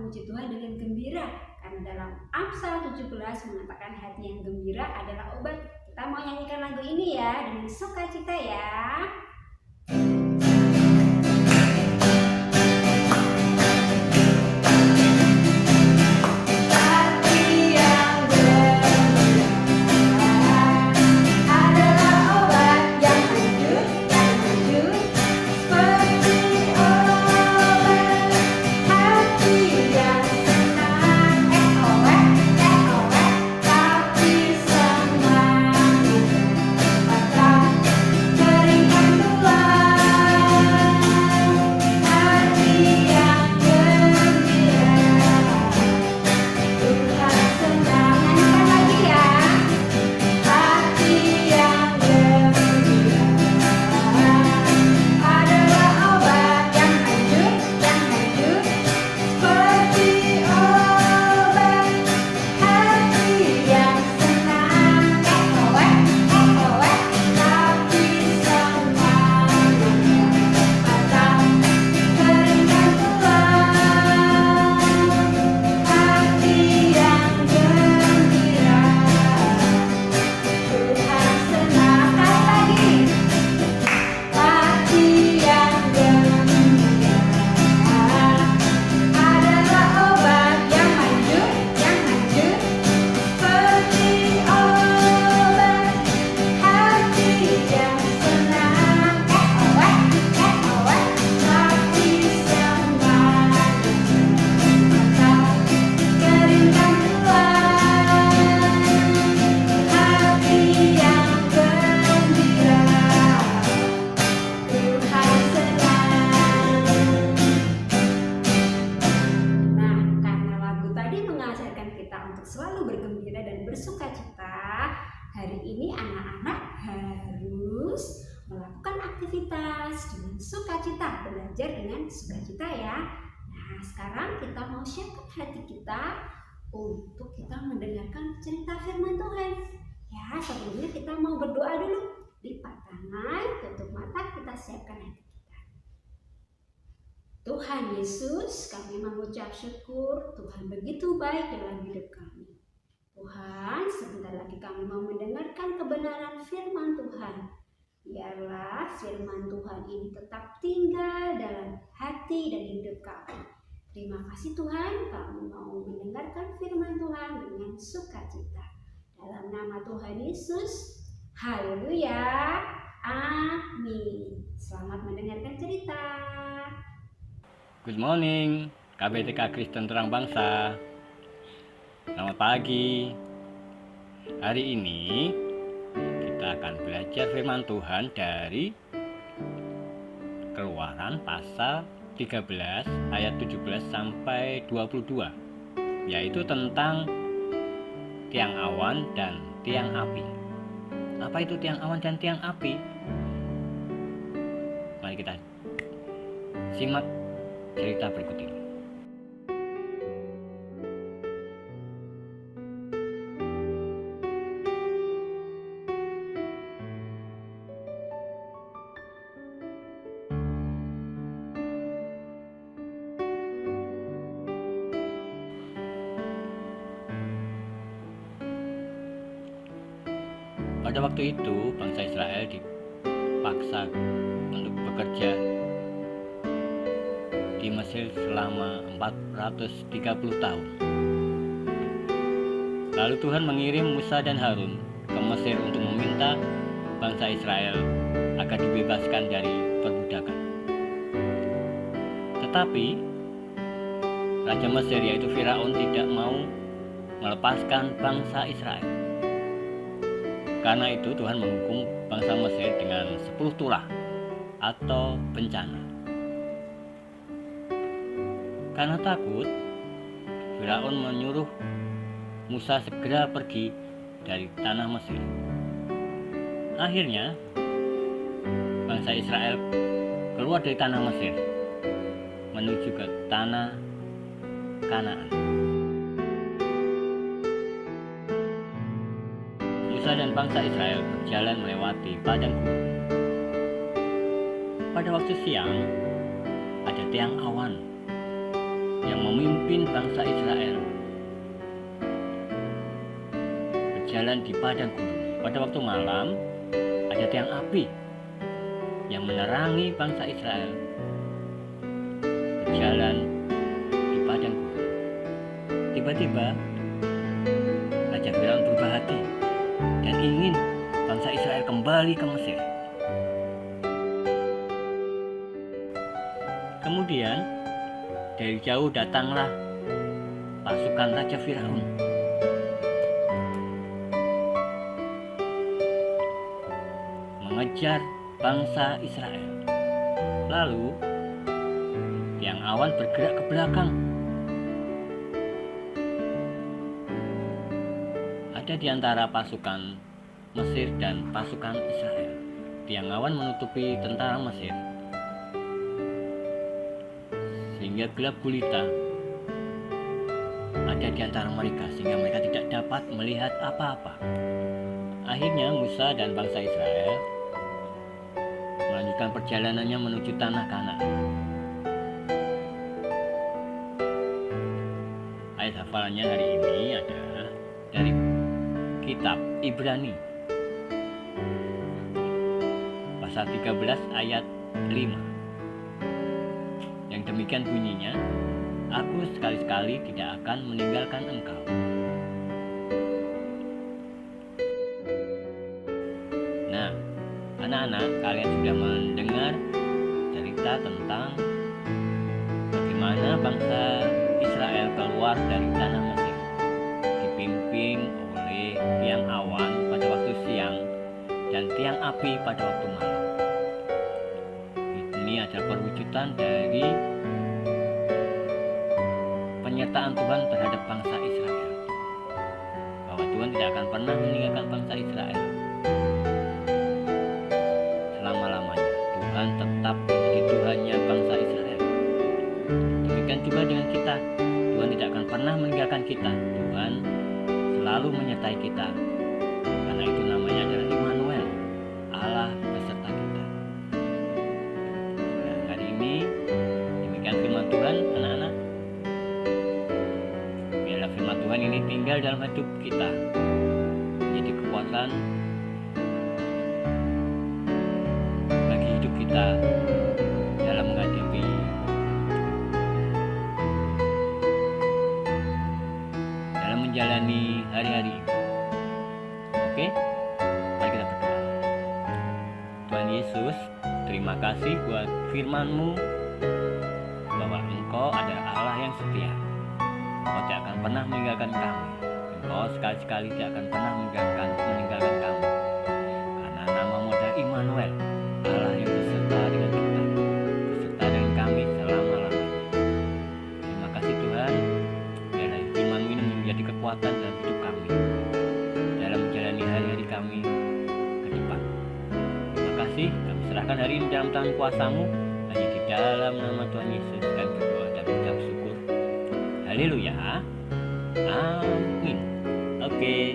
memuji Tuhan dengan gembira. Karena dalam Amsal 17 mengatakan hati yang gembira adalah obat. Kita mau nyanyikan lagu ini ya dengan sukacita ya. Selalu bergembira dan bersukacita. Hari ini anak-anak harus melakukan aktivitas dengan sukacita, belajar dengan sukacita ya. Nah, sekarang kita mau siapkan hati kita untuk kita mendengarkan cerita firman Tuhan. Ya, sebelumnya kita mau berdoa dulu. Lipat tangan, tutup mata, kita siapkan hati kita. Tuhan Yesus, kami mengucap syukur, Tuhan begitu baik dalam hidup kami. Tuhan, sebentar lagi kami mau mendengarkan kebenaran firman Tuhan. Biarlah firman Tuhan ini tetap tinggal dalam hati dan hidup kami. Terima kasih Tuhan, kami mau mendengarkan firman Tuhan dengan sukacita. Dalam nama Tuhan Yesus, haleluya, amin. Selamat mendengarkan cerita. Good morning, KBTK Kristen Terang Bangsa. Selamat pagi. Hari ini kita akan belajar firman Tuhan dari Keluaran pasal 13 ayat 17 sampai 22, yaitu tentang tiang awan dan tiang api. Apa itu tiang awan dan tiang api? Mari kita simak cerita berikut ini. Pada waktu itu, bangsa Israel dipaksa untuk bekerja di Mesir selama 430 tahun. Lalu Tuhan mengirim Musa dan Harun ke Mesir untuk meminta bangsa Israel agar dibebaskan dari perbudakan. Tetapi Raja Mesir yaitu Firaun tidak mau melepaskan bangsa Israel. Karena itu Tuhan menghukum bangsa Mesir dengan 10 tulah atau bencana. Karena takut, Firaun menyuruh Musa segera pergi dari tanah Mesir. Akhirnya, bangsa Israel keluar dari tanah Mesir menuju ke tanah Kanaan. Musa dan bangsa Israel berjalan melewati padang gurun. Pada waktu siang, ada tiang awan yang memimpin bangsa Israel berjalan di padang gurun. Pada waktu malam ada tiang api yang menerangi bangsa Israel berjalan di padang gurun. Tiba-tiba Raja Firaun berubah hati dan ingin bangsa Israel kembali ke Mesir. Kemudian dari jauh datanglah pasukan Raja Firaun. Mengejar bangsa Israel. Lalu tiang awan bergerak ke belakang. Ada di antara pasukan Mesir dan pasukan Israel. Tiang awan menutupi tentara Mesir sehingga gelap gulita ada di antara mereka, sehingga mereka tidak dapat melihat apa-apa. Akhirnya Musa dan bangsa Israel melanjutkan perjalanannya menuju tanah Kanaan. Ayat hafalannya hari ini adalah dari kitab Ibrani pasal 13 ayat 5. Yang demikian bunyinya, aku sekali-sekali tidak akan meninggalkan engkau. Nah, anak-anak, kalian sudah mendengar cerita tentang bagaimana bangsa Israel keluar dari tanah Mesir, dipimpin oleh tiang awan pada waktu siang dan tiang api pada waktu malam. Ini adalah perwujudan dari penyertaan Tuhan terhadap bangsa Israel, bahwa Tuhan tidak akan pernah meninggalkan bangsa Israel selama-lamanya. Tuhan tetap menjadi Tuhannya bangsa Israel. Demikian juga dengan kita. Tuhan tidak akan pernah meninggalkan kita. Tuhan selalu menyertai kita. Karena itu namanya adalah Immanuel, Allah beserta kita. Nah, hari ini demikian firman Tuhan, anak-anak. Biarlah firman Tuhan ini tinggal dalam hidup kita, menjadi kekuatan bagi hidup kita dalam menghadapi menjalani hari-hari. Oke, mari kita berdoa. Tuhan Yesus, terima kasih buat firman-Mu bahwa Engkau adalah Allah yang setia. Engkau tidak akan pernah meninggalkan kami. Engkau sekali-sekali tidak akan pernah meninggalkan kami. Karena nama-Mu adalah Immanuel, Allah yang beserta dengan kita, beserta dengan kami selama-lamanya. Terima kasih Tuhan, biarlah firman-Mu ini menjadi kekuatan dalam hidup kami, dalam menjalani hari-hari kami ke depan. Terima kasih, kami serahkan hari ini dalam tangan kuasa-Mu. Hanya di dalam nama Tuhan Yesus kami berdoa dan mengucap syukur. Haleluya. Amin. Oke.